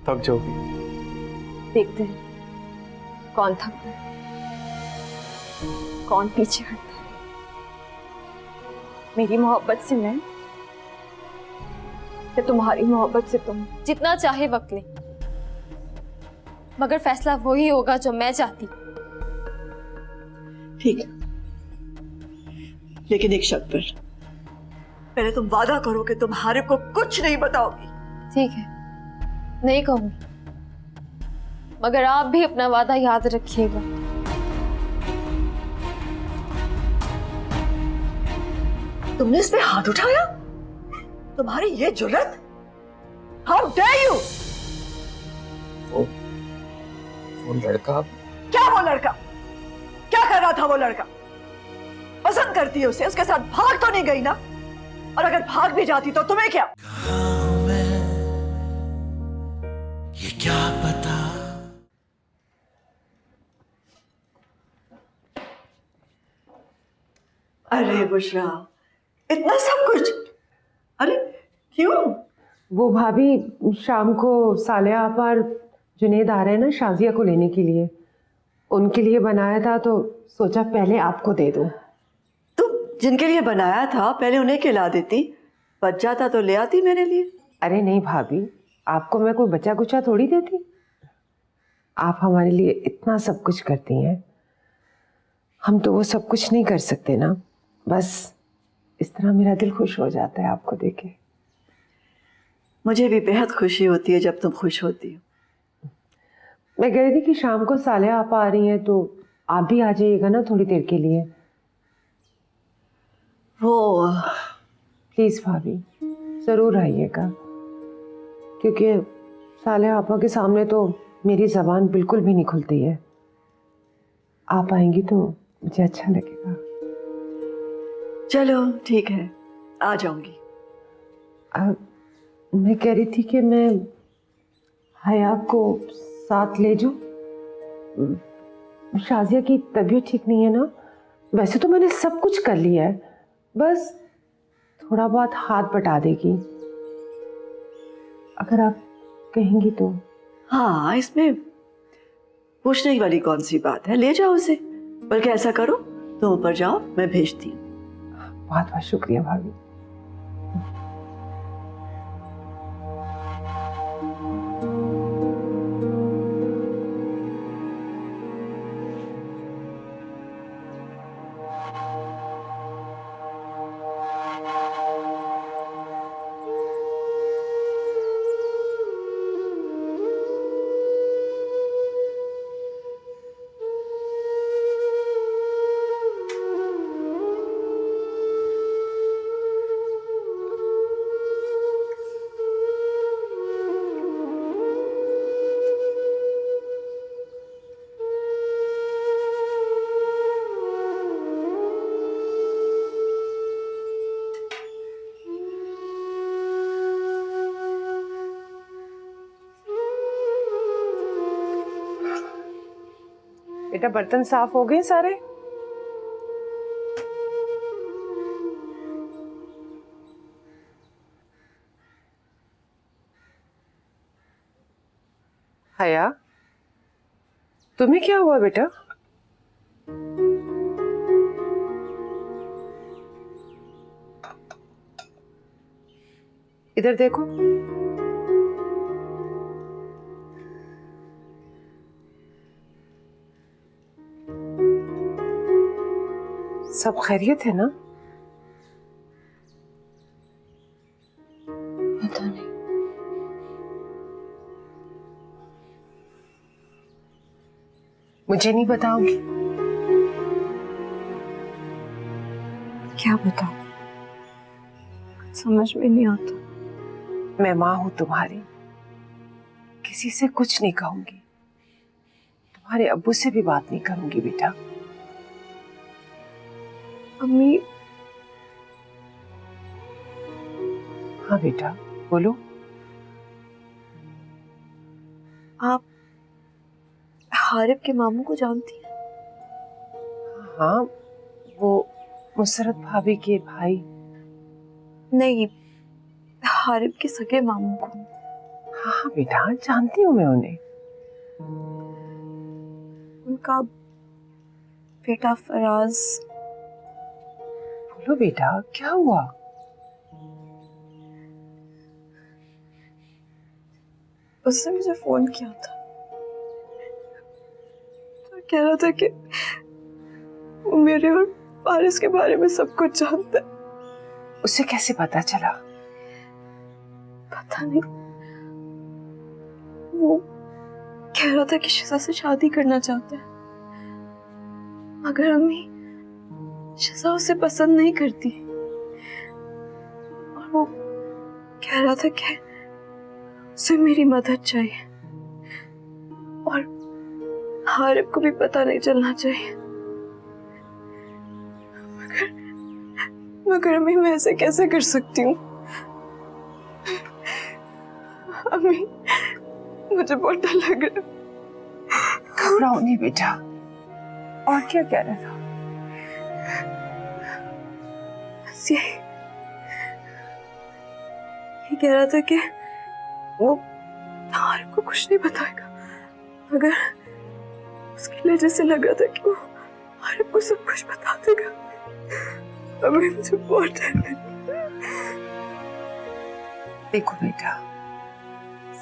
थक जाओगी। देखते हैं कौन थकता है, कौन पीछे हटता है। मेरी मोहब्बत से मैं या तुम्हारी मोहब्बत से तुम। जितना चाहे वक्त ले, मगर फैसला वही होगा जो मैं चाहती। ठीक है, लेकिन एक शर्त पर। पहले तुम वादा करो कि तुम हारिब को कुछ नहीं बताओगी। ठीक है, नहीं कहूंगी, मगर आप भी अपना वादा याद रखिएगा। तुमने इस पे हाथ उठाया? तुम्हारी ये जुर्रत! How dare you! वो लड़का। क्या वो लड़का? क्या कर रहा था वो लड़का? पसंद करती है उसे, उसके साथ भाग तो नहीं गई ना? और अगर भाग भी जाती तो तुम्हें क्या? ये क्या पता। अरे बुशरा, इतना सब कुछ? अरे क्यों? वो भाभी, शाम को सालिया आपा और जुनेद आ रहे हैं ना शाजिया को लेने के लिए, उनके लिए बनाया था तो सोचा पहले आपको दे दूं। तुम जिनके लिए बनाया था पहले उन्हें खिला देती, बच जाता तो ले आती मेरे लिए। अरे नहीं भाभी, आपको मैं कोई बचा कुचा थोड़ी देती। आप हमारे लिए इतना सब कुछ करती हैं, हम तो वो सब कुछ नहीं कर सकते ना। बस इस तरह मेरा दिल खुश हो जाता है आपको देखे। मुझे भी बेहद खुशी होती है जब तुम खुश होती हो। मैं कह रही थी कि शाम को सालिया आपा आ रही हैं तो आप भी आ जाइएगा ना थोड़ी देर के लिए। वो प्लीज़ भाभी, ज़रूर आइएगा, क्योंकि सालिया आपा के सामने तो मेरी ज़बान बिल्कुल भी नहीं खुलती है। आप आएंगी तो मुझे अच्छा लगेगा। चलो ठीक है, आ जाऊंगी। मैं कह रही थी कि मैं हया को साथ ले जाऊं। शाजिया की तबीयत ठीक नहीं है ना। वैसे तो मैंने सब कुछ कर लिया है, बस थोड़ा बहुत हाथ बटा देगी। अगर आप कहेंगी तो। हाँ, इसमें पूछने वाली कौन सी बात है, ले जाओ उसे। बल्कि ऐसा करो, तुम ऊपर जाओ, मैं भेजती हूँ। बहुत बहुत शुक्रिया भाभी। बेटा, बर्तन साफ हो गए सारे? हया, तुम्हें क्या हुआ बेटा? इधर देखो। सब खैरियत है ना? पता नहीं। मुझे नहीं बताओगी? क्या बताऊं, समझ में नहीं आता। मैं माँ हूं तुम्हारी, किसी से कुछ नहीं कहूंगी, तुम्हारे अब्बू से भी बात नहीं करूंगी बेटा। अम्मी। हाँ बेटा, बोलो। आप हारिब के मामू को जानती हैं? हाँ, वो मुसरत भाभी के भाई। नहीं, हारिब के सगे मामू को। हाँ बेटा, जानती हूँ मैं उन्हें। उनका बेटा फराज। बोलो बेटा, क्या हुआ? उसने मुझे फोन किया था तो कह रहा था कि वो मेरे और फारिस के बारे में सब कुछ जानता है। उसे कैसे पता चला? पता नहीं, वो कह रहा था कि शिजा से शादी करना चाहता है, मगर अम्मी शिजा उसे पसंद नहीं करती और वो कह रहा था कि उसे मेरी मदद चाहिए और हारिब को भी पता नहीं चलना चाहिए। मगर अम्मी मैं ऐसे कैसे कर सकती हूँ? अम्मी मुझे बहुत डर लग रहा है। घबराओ नहीं बेटा। और क्या कह रहा था? बस ये कह रहा था कि वो हारिब को कुछ नहीं बताएगा, मगर उसके लहजे से लग रहा था कि वो हारिब को सब कुछ बता देगा। अम्मी मुझे बहुत डर लग रहा है। देखो बेटा,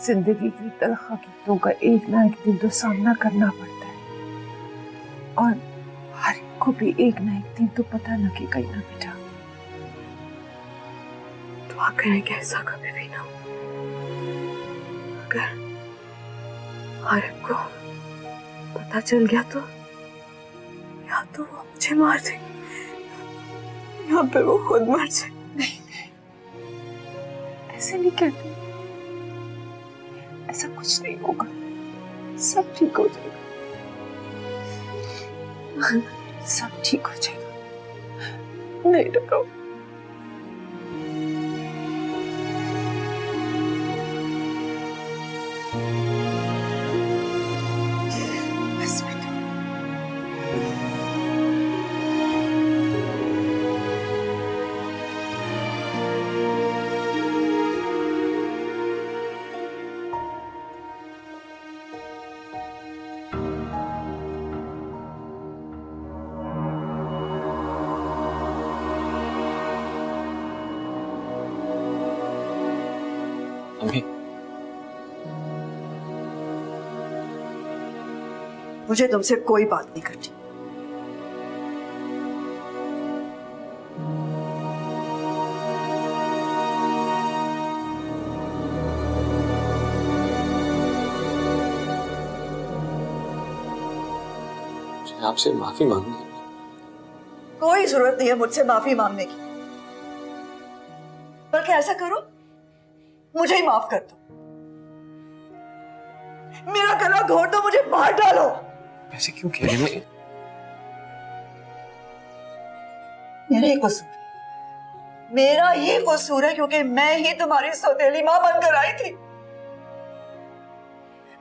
जिंदगी की तलखीतों का एक ना एक दिन तो सामना करना पड़ता है और हर एक को भी एक ना एक दिन तो पता लगेगा ही ना बेटा। दुआ करें कि ऐसा कभी भी ना हो। अगर हारिब को पता चल गया तो या तो वो मुझे मार देगी या फिर वो खुद मर जाए। नहीं, ऐसे नहीं कहते, ऐसा कुछ नहीं होगा, सब ठीक हो जाएगा, सब ठीक हो जाएगा। नहीं डरो। बस बेटा। अम्मी, मुझे तुमसे कोई बात नहीं करनी। मुझे आपसे माफी मांगनी है। कोई जरूरत नहीं है मुझसे माफी मांगने की, बल्कि ऐसा करो मुझे ही माफ कर दो, मेरा गला घोट दो, मुझे मार डालो। ऐसे क्यों कह रहे हैं? मेरा ही कसूर, मेरा ही कसूर है, क्योंकि मैं ही तुम्हारी सौतेली मां बनकर आई थी।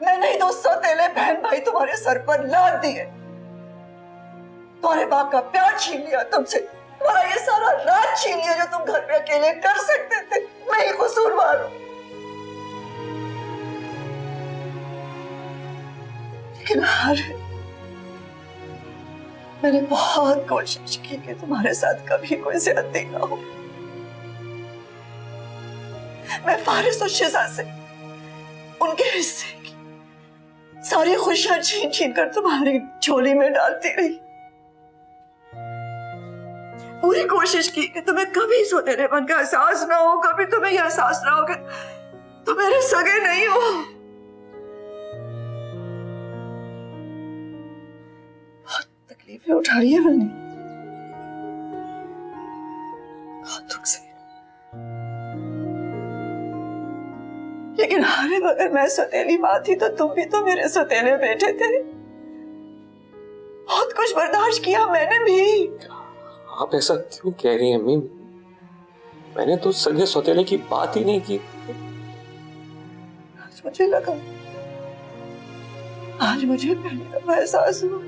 मैंने ही तो सौतेले बहन भाई तुम्हारे सर पर लाद दिए, तुम्हारे बाप का प्यार छीन लिया तुमसे, तुम्हारा ये सारा राज छीन लिया जो तुम घर पे अकेले कर सकते थे। मैं ही कसूरवार हूं। लेकिन मैंने बहुत कोशिश की कि तुम्हारे साथ कभी कोई ज्यादती ना हो। मैं फारिस और शिजा से उनके हिस्से की सारी खुशियां छीन छीन कर तुम्हारी झोली में डालती रही। पूरी कोशिश की कि तुम्हें कभी सौतेलेपन का एहसास ना हो, कभी तुम्हें यह एहसास ना हो कि तुम मेरे सगे नहीं हो। बहुत तकलीफें उठाई है मैंने, बहुत दुख से, लेकिन हारिब अगर मैं सौतेली मां थी तो तुम भी तो मेरे सौतेले बेटे थे। बहुत कुछ बर्दाश्त किया मैंने भी। आप ऐसा क्यों कह रही हैं अम्मी? मैंने तो सगे सौतेले की बात ही नहीं की। आज मुझे पहली दफा एहसास हुआ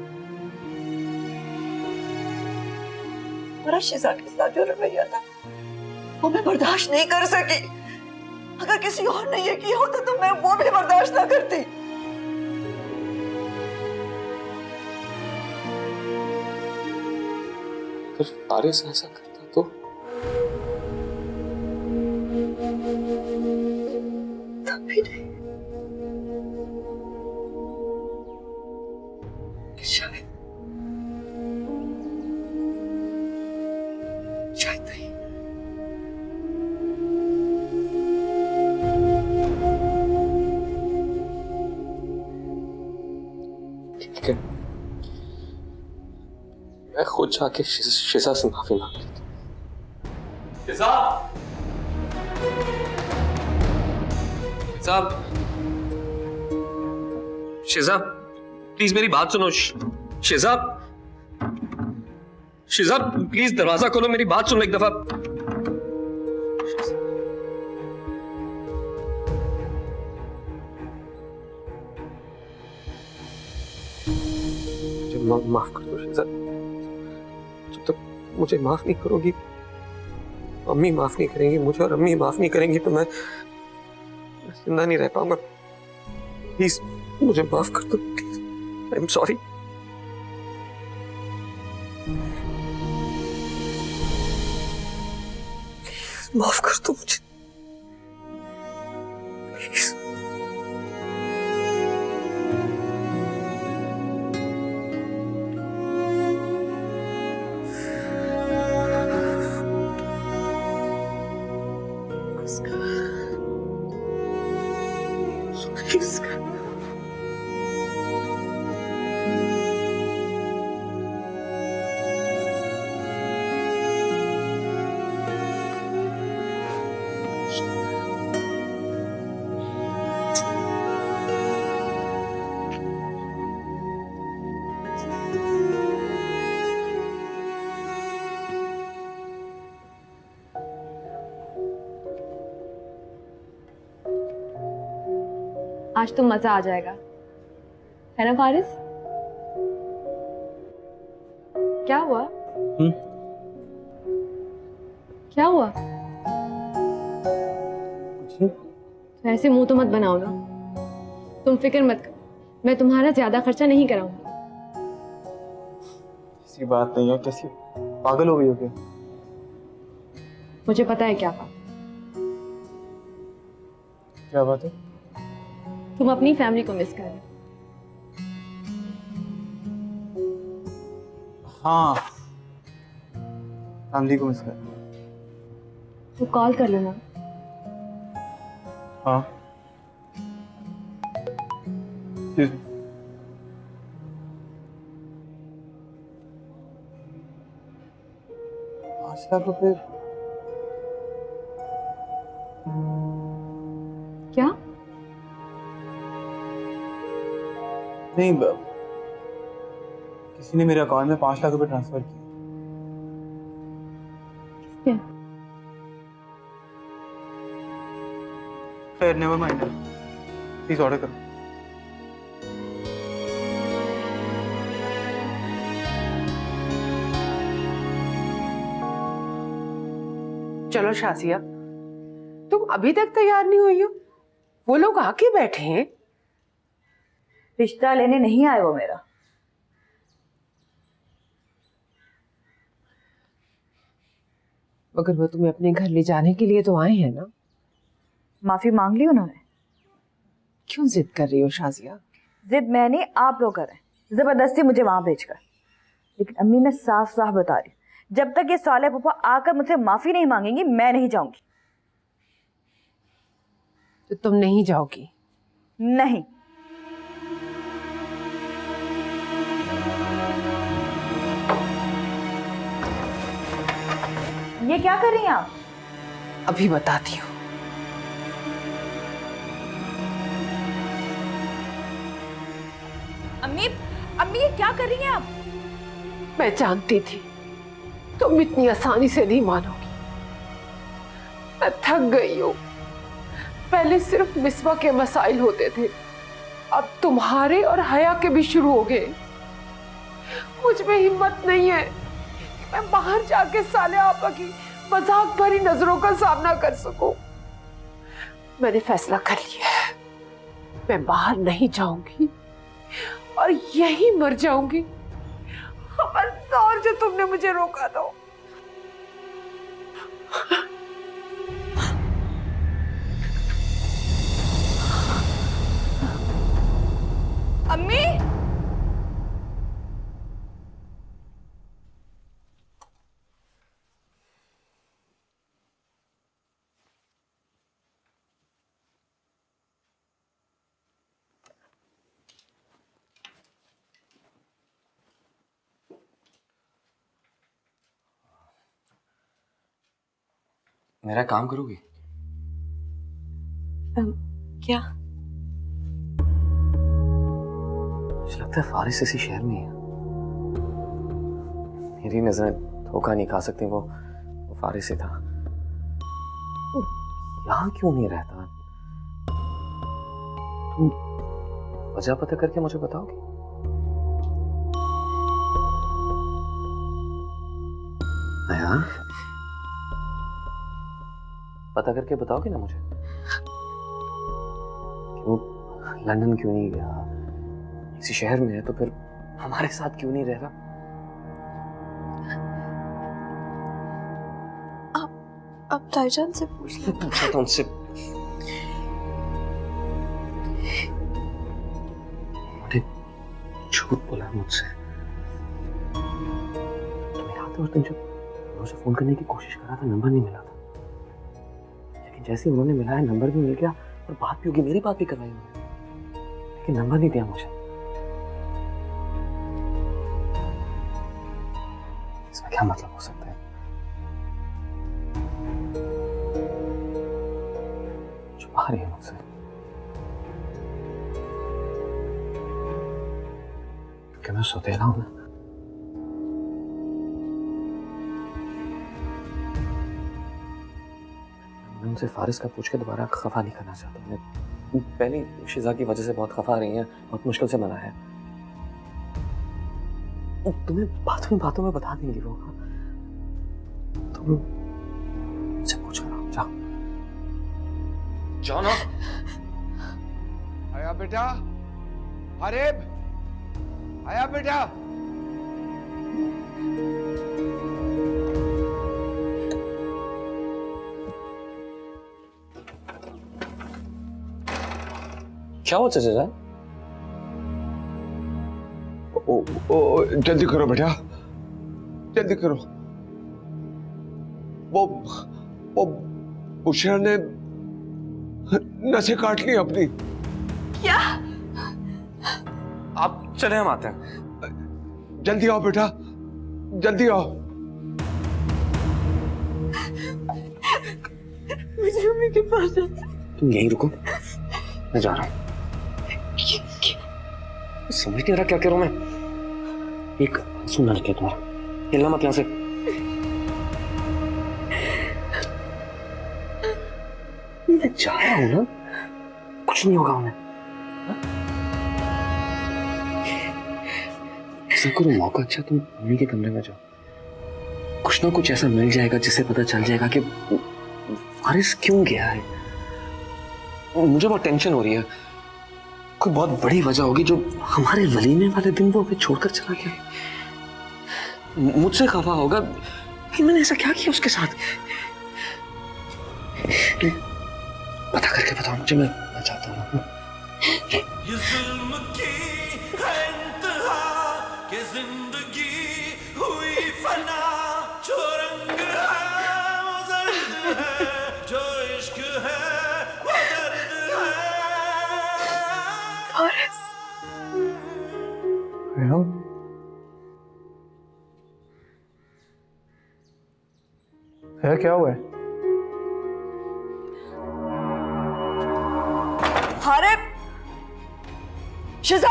मेरा शिजा के साथ जो रवैया था वो मैं बर्दाश्त नहीं कर सकी। अगर किसी और ने ये किया होता तो मैं वो भी बर्दाश्त ना करती। अगर फारिस ऐसा करता तो तब भी नहीं। शायद नहीं। ठीक है, मैं खुद जाके शिजा से माफी मांग लेता हूँ। शिजा, शिजा, प्लीज मेरी बात सुनो। शिजा, शिजा प्लीज दरवाजा खोलो, मेरी बात सुनो एक दफा। मुझे माफ कर दो शिजा। जब तक मुझे माफ नहीं करोगी, अम्मी माफ नहीं करेंगी मुझे, और अम्मी माफ नहीं करेंगी तो मैं जिंदा नहीं रह पाऊंगा। प्लीज मुझे माफ कर दो, प्लीज। I am sorry. माफ कर दो मुझे, प्लीज। आज तो मजा आ जाएगा, है ना फारिस? क्या हुआ? क्या हुआ? तो ऐसे मुंह तो मत बनाओ ना। तुम फिक्र मत करो, मैं तुम्हारा ज्यादा खर्चा नहीं कराऊंगी। ऐसी बात नहीं है, कैसी पागल हो गई हो क्या? मुझे पता है क्या बात। क्या बात है? तुम अपनी फैमिली को मिस कर रहे हो। हाँ, फैमिली को मिस कर। तो कॉल कर लो ना। हाँ, 5 लाख रुपए? क्या? नहीं, किसी ने मेरे अकाउंट में 5 लाख रुपए ट्रांसफर किए। क्या? खैर, नेवर माइंड, प्लीज ऑर्डर करो। चलो शाजिया, तुम अभी तक तैयार नहीं हुई हो? वो लोग आके बैठे हैं। रिश्ता लेने नहीं आए वो मेरा। मगर वो तुम्हें अपने घर ले जाने के लिए तो आए हैं ना? माफी मांग ली उन्होंने। क्यों जिद कर रही हो शाजिया? जिद मैं नहीं, आप लोग कर रहे हैं जबरदस्ती मुझे वहां भेजकर। लेकिन अम्मी, मैं साफ साफ बता रही हूँ, जब तक ये साले फूफा आकर मुझसे माफी नहीं मांगेंगी मैं नहीं जाऊंगी। तो तुम नहीं जाओगी? नहीं। ये क्या कर रही हैं आप? अभी बताती हूँ। अम्मी, अम्मी ये क्या कर रही हैं आप? मैं जानती थी तुम इतनी आसानी से नहीं मानोगी। मैं थक गई हूँ। पहले सिर्फ मिसबा के मसाइल होते थे, अब तुम्हारे और हया के भी शुरू हो गए। मुझ में हिम्मत नहीं है कि मैं बाहर जाके साले आपा की मजाक भरी नजरों का सामना कर सकूं। मैंने फैसला कर लिया है, मैं बाहर नहीं जाऊंगी और यही मर जाऊंगी। खबरदार जो तुमने मुझे रोका तो। अम्मी, मेरा काम करोगी? क्या? मुझे लगता है फारिस इसी शहर में ही है। मेरी नजरें धोखा नहीं खा सकती, वो फारिस ही था। वो यहाँ क्यों नहीं रहता? तुम वजह पता करके मुझे बताओगी? हाँ, पता करके बताओगे ना मुझे कि वो लंदन क्यों नहीं गया, इसी शहर में है तो फिर हमारे साथ क्यों नहीं रह रहा? आप ताईजान से पूछ लो। पूछा तो उनसे। झूठ बोला मुझसे। तुम्हें याद है उस दिन जब मुझे फोन करने की कोशिश करा था, नंबर नहीं मिला था, लेकिन जैसे उन्होंने मिलाया नंबर भी मिल गया और बात भी होगी, मेरी बात भी करवाई उन्होंने, लेकिन नंबर नहीं दिया मुझे। इसका क्या मतलब हो सकता है? छुपा रही है मुझसे क्योंकि मैं सौतेला हूं ना। मैं उनसे फारिस का पूछ के दोबारा खफा नहीं करना चाहता हूँ। मैं पहले शिजा की वजह से बहुत खफा रही हैं, बहुत मुश्किल से मना है। तुम्हें बातों में बता देंगी वो। तुम मुझसे पूछ कर जाओ। जाओ ना। आया बेटा, आरिब, आया बेटा। क्या हो चाचा? जल्दी करो बेटा, जल्दी करो। वो बुशरा ने नसें काट ली अपनी। क्या? आप चले, हम आते हैं। जल्दी आओ बेटा, जल्दी आओ। मुझे मम्मी के पास जाना। तुम यहीं रुको, मैं जा रहा हूँ। समझ नहीं रहा क्या करूं मैं। एक सुनना लगे तुम्हारा, हिलना मत यहां से। मैं जा रहा हूं ना, कुछ नहीं होगा उन्हें। ऐसा करो, मौका अच्छा तुम मम्मी के कमरे में जाओ, कुछ ना कुछ ऐसा मिल जाएगा जिससे पता चल जाएगा कि फारिस क्यों गया है। मुझे बहुत टेंशन हो रही है, कोई बहुत बड़ी वजह होगी जो हमारे वलीमे वाले दिन वो हमें छोड़कर चला गया। मुझसे खफा होगा कि मैंने ऐसा क्या किया उसके साथ। तुम पता करके बताओ मुझे, मैं चाहता हूँ। ये जुल्म की है इंतहा कि जिंदगी हुई फना, जो रंग है वो दर्द है, जो इश्क है वो दर्द है। फारिस, है क्या हुआ है? हारिब, शिजा,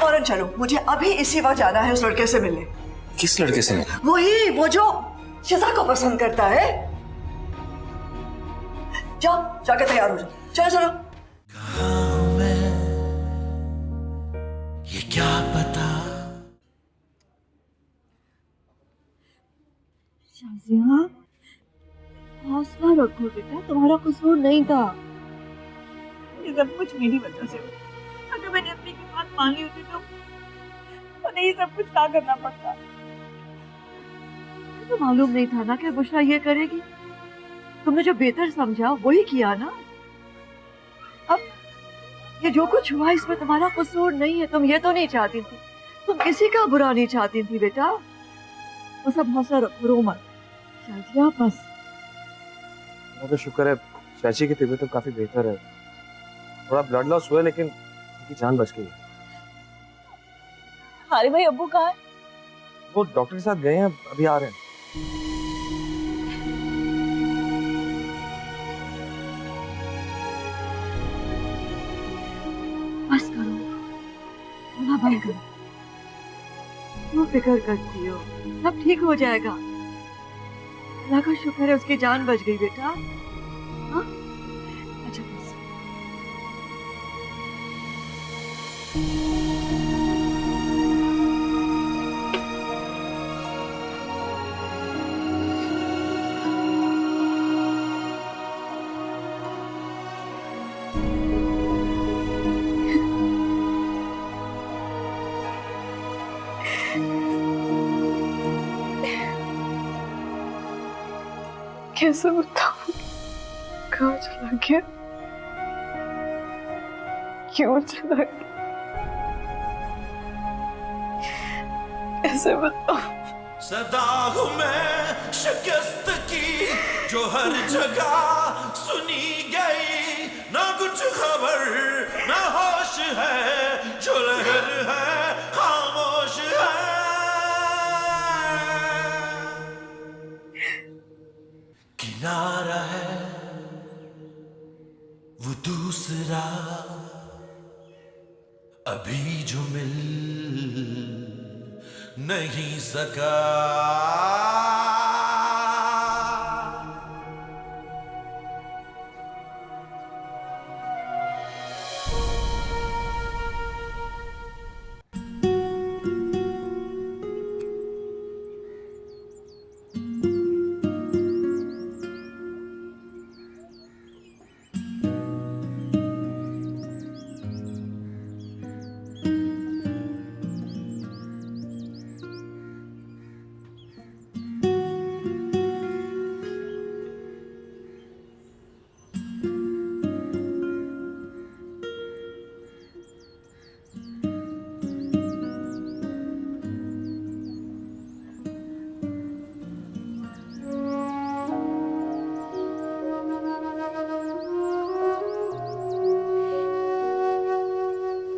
फौरन चलो, मुझे अभी इसी वक्त जाना है उस लड़के से मिलने। किस लड़के से मिला? वही, वो जो शिजा को पसंद करता है। जाओ, जाके तैयार हो जाओ। चलो चलो। कहाँ हूँ मैं, ये क्या पता। शाजिया, बहुत हौसला रखो बेटा, तुम्हारा कसूर नहीं था। ये सब कुछ मेरी वजह से हुआ। अगर मैंने अपनी की बात मान ली होती तो नहीं सब कुछ ना करना पड़ता। मुझे तो मालूम नहीं था ना कि बुशरा ये करेगी। तुमने जो बेहतर समझा वही किया ना। अब ये जो कुछ हुआ इसमें तुम्हारा कसूर नहीं है। तुम ये तो नहीं चाहती थी, तुम किसी का बुरा नहीं चाहती थी बेटा। बस अब हौसला रखो, रो मत। शाजिया बस। तो शुक्र है चाची की तबीयत तो काफी बेहतर है। थोड़ा ब्लड लॉस हुआ है लेकिन उनकी जान बच गई। अरे भाई अब्बू कहाँ है? वो डॉक्टर के साथ गए हैं, अभी आ रहे हैं। बस करो, थोड़ा बंद करो। क्यों फिक्र करती हो? सब ठीक हो जाएगा। अल्लाह का शुक्र है उसकी जान बच गई बेटा। हाँ? अच्छा बस। कैसे बताऊं कहाँ चला गया, क्यों चला गया, कैसे बताऊं। सदा हूँ मैं शिकस्त की जो हर जगह सुनी गई, ना कुछ खबर ना होश है, जो लहर है खामोश है। किनारा है वो दूसरा अभी जो मिल नहीं सका।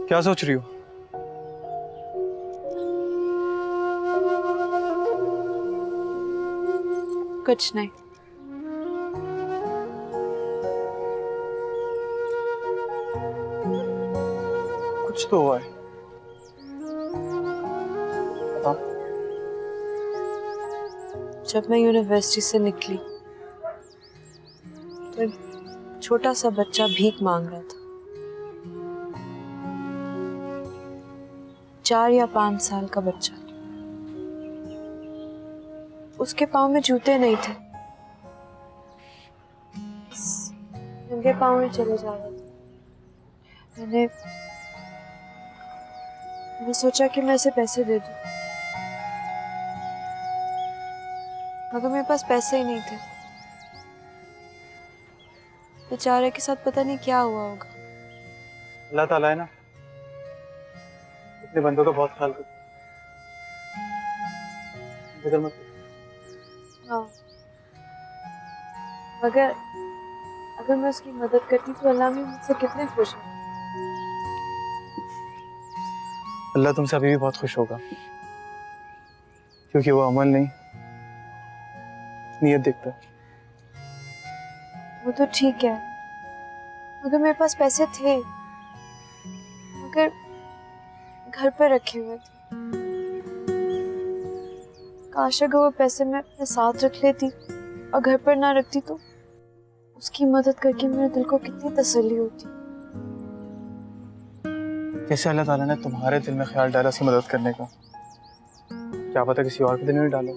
क्या सोच रही हो? कुछ नहीं। कुछ तो हुआ है। हाँ? जब मैं यूनिवर्सिटी से निकली तो एक छोटा सा बच्चा भीख मांग रहा था। 4 या 5 साल का बच्चा। उसके पाँव में जूते नहीं थे, नंगे पाँव में चले जा रहा था। मैंने सोचा कि मैं इसे पैसे दे दूं, मगर मेरे पास पैसे ही नहीं थे। बेचारे के साथ पता नहीं क्या हुआ होगा। अल्लाह ताला है ना, अपने बंदों का बहुत ख्याल करता है। फिक्र मत कर। हाँ, मगर अगर मैं उसकी मदद करती तो अल्लाह भी मुझसे कितने खुश है। अल्लाह तुमसे अभी भी बहुत खुश होगा, क्योंकि वो अमल नहीं नीयत देखता है। वो तो ठीक है, मगर मेरे पास पैसे थे, मगर घर पर रखे हुए थे। काश अगर वो पैसे मैं अपने साथ रख लेती और घर पर ना रखती तो उसकी मदद करके मेरे दिल को कितनी तसल्ली होती। कैसे अल्लाह ताला ने तुम्हारे दिल में ख्याल डाला उसकी मदद करने का, क्या पता किसी और के दिल में डालो।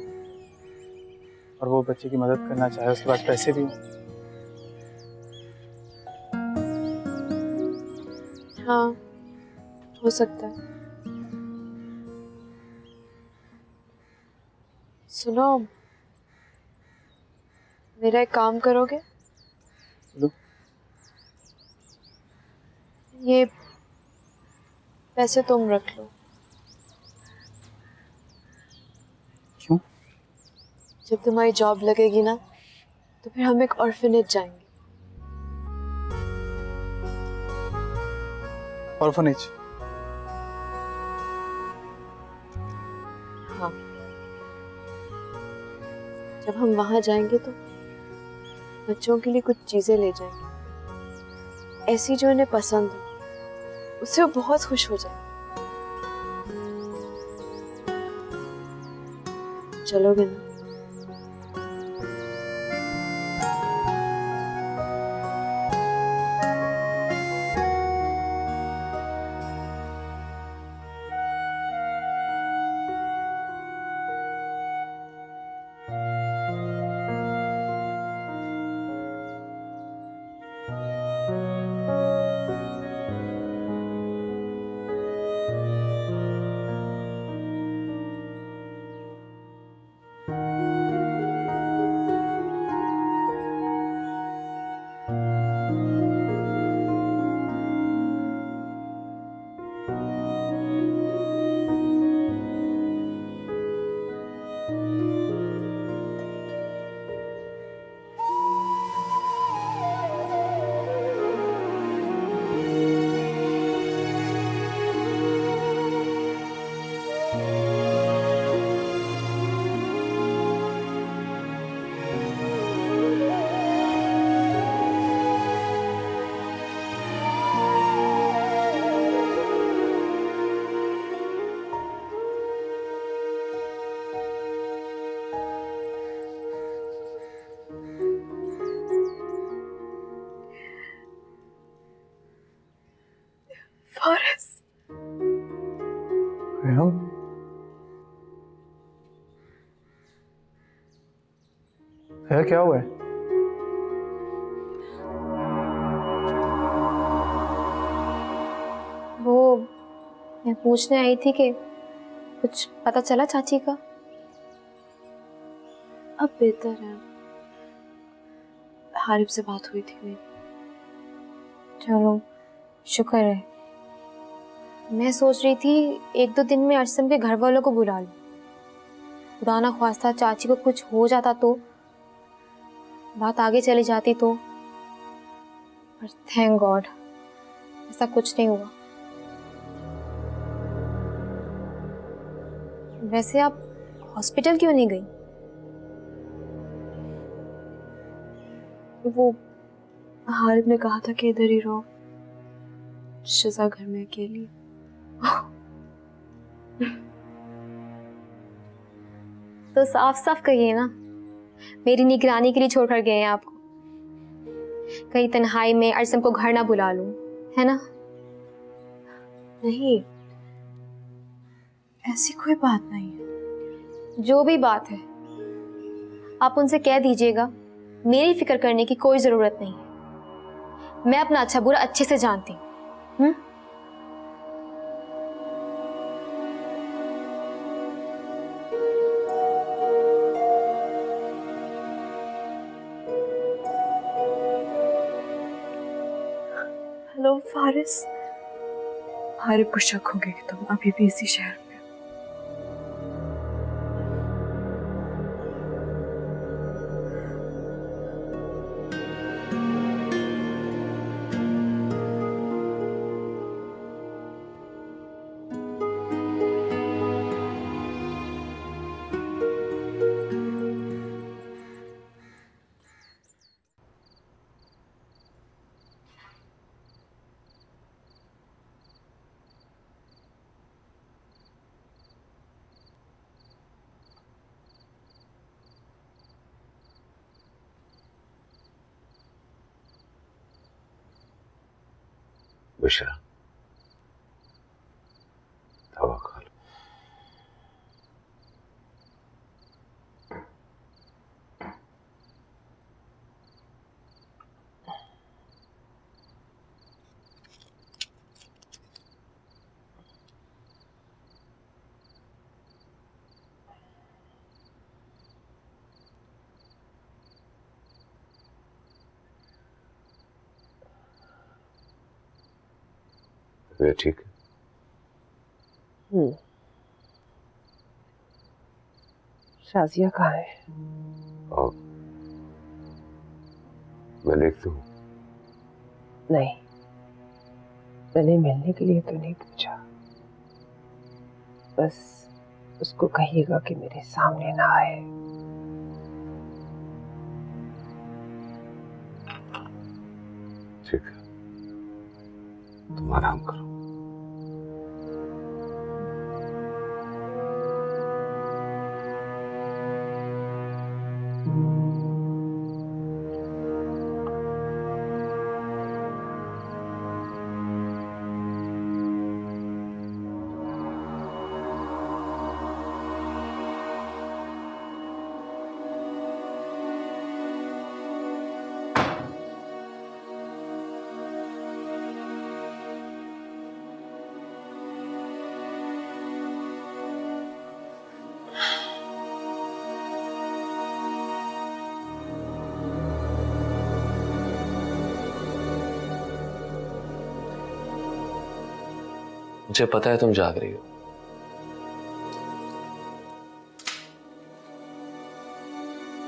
और वो बच्चे की मदद करना चाहे, उसके पास पैसे भी हों। हाँ, हो सकता है। सुनो, मेरा एक काम करोगे? बोलो। ये पैसे तुम रख लो। क्यों? जब तुम्हारी जॉब लगेगी ना, तो फिर हम एक ऑर्फनेज जाएंगे। ऑर्फनेज? हाँ, जब हम वहां जाएंगे तो बच्चों के लिए कुछ चीजें ले जाएंगे, ऐसी जो उन्हें पसंद हो, उससे वो बहुत खुश हो जाए। चलोगे ना? फारिस, रेहम, है क्या हुआ है? वो मैं पूछने आई थी कि कुछ पता चला चाची का? अब बेहतर है। हारिब से बात हुई थी मेरी। चलो, शुक्र है। मैं सोच रही थी एक दो दिन में अरसम के घर वालों को बुला लूं। खुदा ना ख्वास्ता चाची को कुछ हो जाता तो, बात आगे चली जाती तो, पर थैंक गॉड ऐसा कुछ नहीं हुआ। वैसे आप हॉस्पिटल क्यों नहीं गई? वो हारिब ने कहा था कि इधर ही रहो, शिजा घर में अकेली। तो साफ साफ कहिए ना, मेरी निगरानी के लिए छोड़कर गए हैं आपको। कहीं तन्हाई में अरसम को घर ना बुला लूं, है ना? नहीं, ऐसी कोई बात नहीं है। जो भी बात है, आप उनसे कह दीजिएगा मेरी फिक्र करने की कोई जरूरत नहीं है। मैं अपना अच्छा बुरा अच्छे से जानती हूँ। हेलो फारिस, हारिब को शक हो गया कि तुम अभी भी इसी शहर में हो। बुशरा, दवा खा लो। वे ठीक है? शाजिया कहाँ है? और मैं देखता हूँ। नहीं, मैंने मिलने के लिए तो नहीं पूछा, बस उसको कहिएगा कि मेरे सामने ना आए। ठीक है, तुम आराम करो। मुझे पता है तुम जाग रही हो।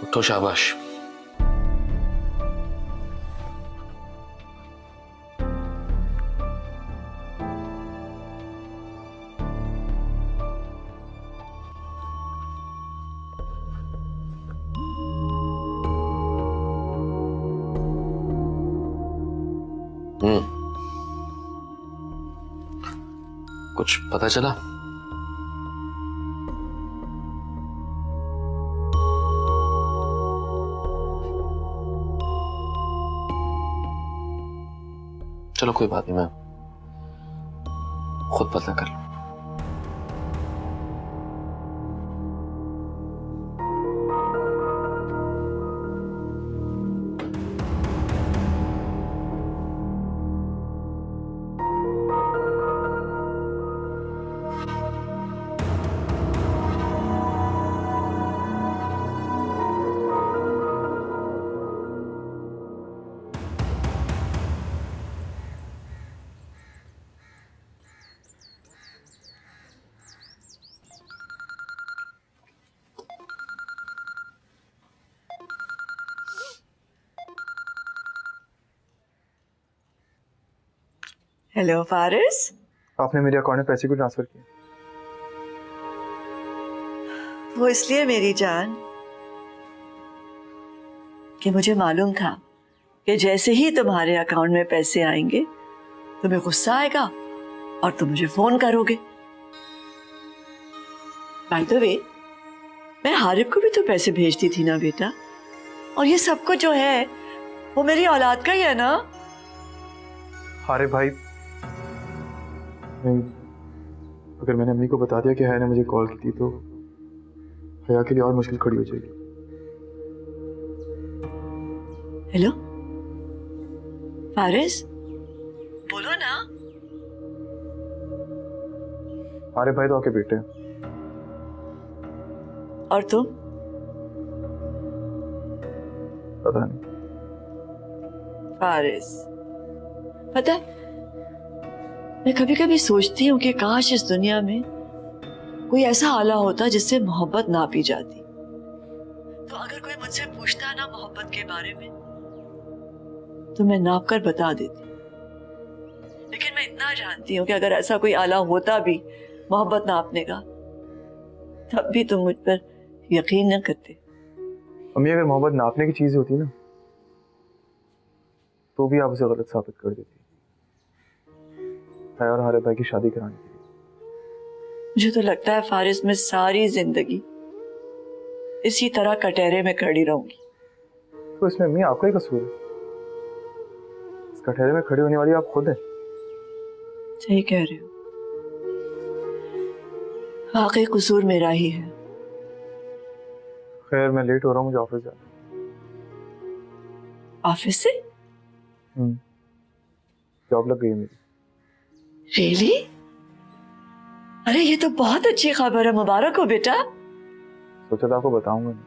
उठो, शाबाश। कुछ पता चला? चलो कोई बात नहीं, मैं खुद पता कर लूं। हेलो फारिस, आपने मेरे अकाउंट में पैसे क्यों ट्रांसफर किए? वो इसलिए मेरी जान कि मुझे मालूम था कि जैसे ही तुम्हारे अकाउंट में पैसे आएंगे तुम्हें गुस्सा आएगा और तुम मुझे फोन करोगे। बाय द वे, मैं हारिब को भी तो पैसे भेजती थी ना बेटा, और ये सब कुछ जो है वो मेरी औलाद का ही है ना। अरे भाई, अगर मैंने अम्मी को बता दिया कि हया ने मुझे कॉल की थी तो हया के लिए और मुश्किल खड़ी हो जाएगी। हेलो फारिस, बोलो ना। अरे भाई तो आपके बेटे हैं। और तुम? पता नहीं। फारिस, पता है, मैं कभी कभी सोचती हूँ कि काश इस दुनिया में कोई ऐसा आला होता जिससे मोहब्बत नापी जाती। तो अगर कोई मुझसे पूछता ना मोहब्बत के बारे में तो मैं नाप कर बता देती। लेकिन मैं इतना जानती हूँ कि अगर ऐसा कोई आला होता भी मोहब्बत नापने का, तब भी तुम मुझ पर यकीन न करते। अम्मी, अगर मोहब्बत नापने की चीज होती ना तो भी आप उसे गलत साबित कर देती। हया और हारिब भाई की शादी कराने के लिए। मुझे तो लगता है फारिस, मैं सारी जिंदगी इसी तरह कटहरे में खड़ी रहूंगी। तो इसमें अम्मी आपका ही कसूर है। इस कटहरे में खड़ी होने वाली आप खुद है। सही कह रहे हो, वाकई कसूर मेरा ही है। खैर, मैं लेट हो रहा हूँ, मुझे ऑफिस जाना है। ऑफिस से? जॉब लग गई है मेरी। रियली? अरे ये तो बहुत अच्छी खबर है, मुबारक हो बेटा। सोचा था आपको बताऊंगा नहीं,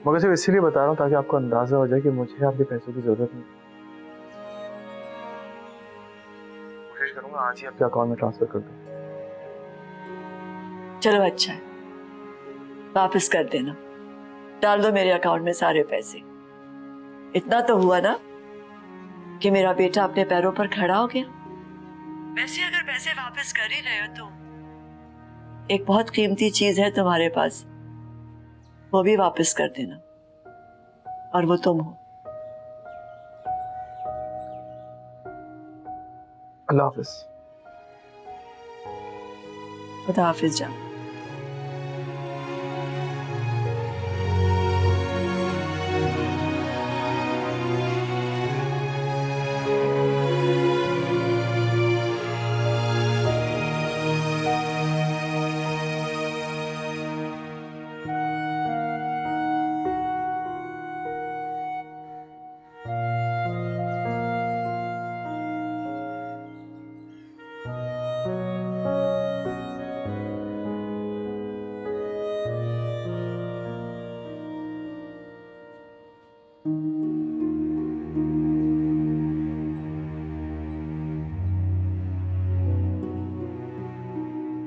मगर सिर्फ इसीलिए बता रहा हूँ ताकि आपको अंदाजा हो जाए कि मुझे आपके पैसों की जरूरत नहीं। मैं आज ही आपके अकाउंट में ट्रांसफर कर दूं। चलो अच्छा है, वापस कर देना, डाल दो मेरे अकाउंट में सारे पैसे। इतना तो हुआ ना कि मेरा बेटा अपने पैरों पर खड़ा हो गया। वैसे अगर पैसे वापस कर ही रहे हो तो एक बहुत कीमती चीज है तुम्हारे पास, वो भी वापस कर देना, और वो तुम हो। अल्लाह हाफिज। खुदा हाफिज जान।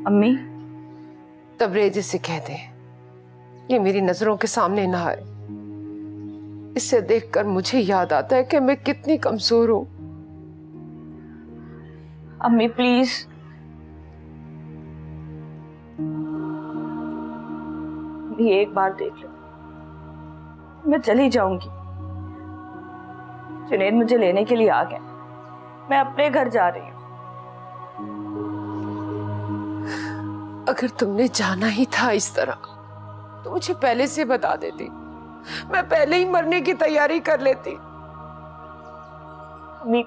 अम्मी, तबरेज से कह दे ये मेरी नजरों के सामने ना आए। इसे देखकर मुझे याद आता है कि मैं कितनी कमजोर हूं। अम्मी प्लीज, ये एक बार देख लो, मैं चली जाऊंगी। जुनैद मुझे लेने के लिए आ गए, मैं अपने घर जा रही हूँ। अगर तुमने जाना ही था इस तरह तो मुझे पहले से बता देती, मैं पहले ही मरने की तैयारी कर लेती। अम्मी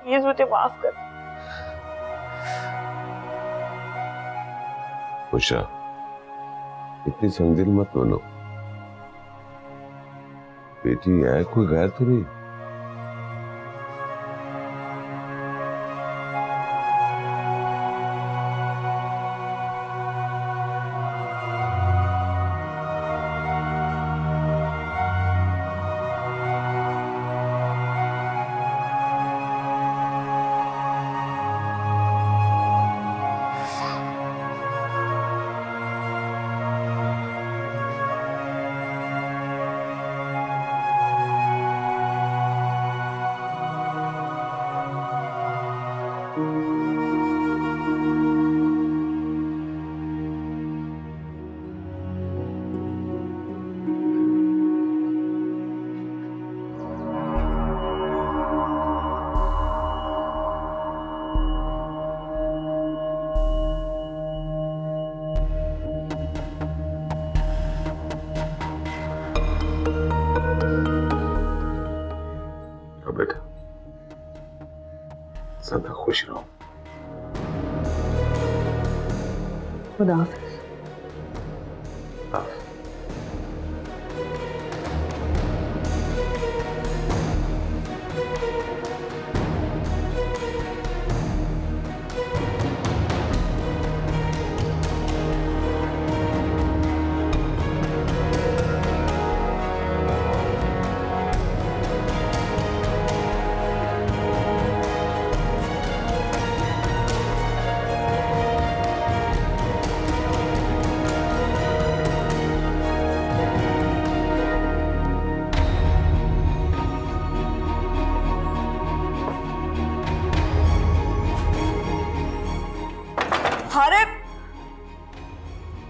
प्लीज मुझे माफ कर। उषा, इतनी संगदिल मत बनो। बेटी है, कोई गैर तो नहीं। बेटा, सदा खुश रहो। खुदा हाफिज।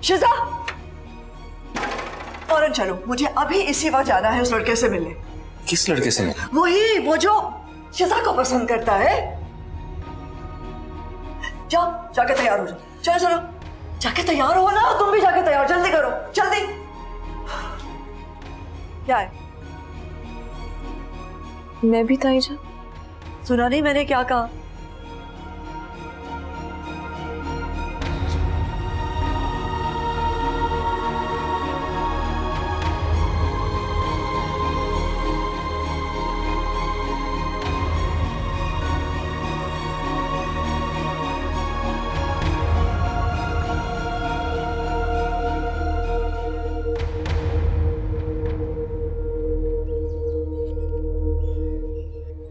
शिजा, फौरन चलो, मुझे अभी इसी वक्त जाना है उस लड़के से मिलने। किस लड़के से मिलना? वही, वो जो शिजा को पसंद करता है। जाओ, जाके तैयार हो जाओ। चलो चलो, जाके तैयार हो ना, तुम भी जाके तैयार, जल्दी करो, जल्दी। क्या है? मैं भी ताईजा। सुना नहीं मैंने क्या कहा?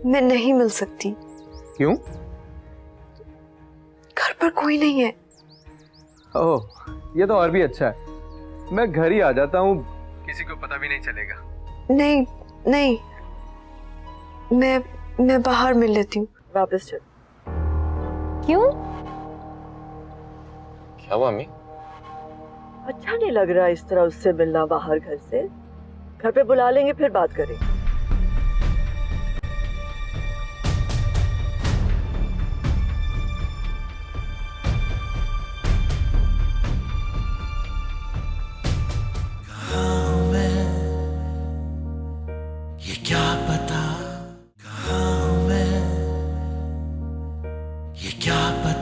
मैं नहीं मिल सकती। क्यों? पर कोई नहीं है। ओह, ये तो और भी अच्छा है। मैं घर ही आ जाता हूँ, किसी को पता भी नहीं चलेगा। नहीं नहीं, मैं बाहर मिल लेती हूँ। वापस चल। क्यों? क्या हुआ अम्मी? अच्छा नहीं लग रहा इस तरह उससे मिलना बाहर घर से। घर पे बुला लेंगे फिर बात करेंगे। ये क्या पता कहाँ हूँ मैं, ये क्या पता